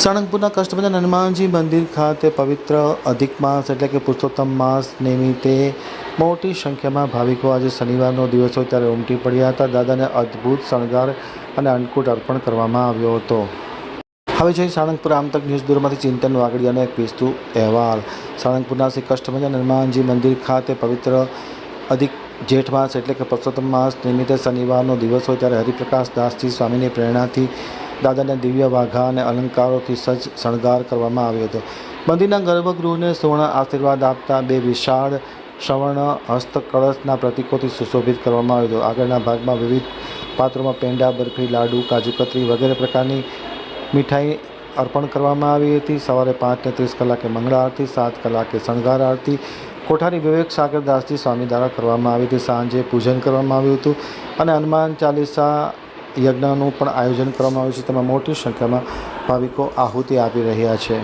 સાળંગપુરના કષ્ટભંજન હનુમાનજી મંદિર ખાતે પવિત્ર અધિક માસ એટલે કે પુરુષોત્તમ માસ નિમિત્તે મોટી સંખ્યામાં ભાવિકો આજે શનિવારનો દિવસ હોય ત્યારે ઉમટી પડ્યા હતા. દાદાને અદ્ભુત શણગાર અને અન્નકૂટ અર્પણ કરવામાં આવ્યો હતો. હવે જોઈએ સાળંગપુર આમતક ન્યૂઝ બ્યુરોમાંથી ચિંતન વાગડિયાનો એક વિસ્તૃત અહેવાલ. સાળંગપુરના શ્રી કષ્ટભંજન હનુમાનજી મંદિર ખાતે પવિત્ર અધિક જેઠ માસ એટલે કે પુરુષોત્તમ માસ નિમિત્તે શનિવારનો દિવસ હોય ત્યારે હરિપ્રકાશ દાસજી સ્વામીની પ્રેરણાથી દાદાને દિવ્ય વાઘા અને અલંકારોથી સજ્જ શણગાર કરવામાં આવ્યો હતો. મંદિરના ગર્ભગૃહને સુવર્ણ આશીર્વાદ આપતા બે વિશાળ સવર્ણ હસ્ત કળશના પ્રતીકોથી સુશોભિત કરવામાં આવ્યો હતો. આગળના ભાગમાં વિવિધ પાત્રોમાં પેંડા, બરફી, લાડુ, કાજુ કતરી વગેરે પ્રકારની મીઠાઈ અર્પણ કરવામાં આવી હતી. સવારે 5:30 કલાકે મંગળા આરતી, 7 કલાકે શણગાર આરતી કોઠારી વિવેક સાગરદાસજી સ્વામી દ્વારા કરવામાં આવી હતી. સાંજે પૂજન કરવામાં આવ્યું હતું અને હનુમાન ચાલીસા યજ્ઞનું પણ આયોજન કરવામાં આવ્યું છે. તેમાં મોટી સંખ્યામાં ભાવિકો આહુતિ આપી રહ્યા છે.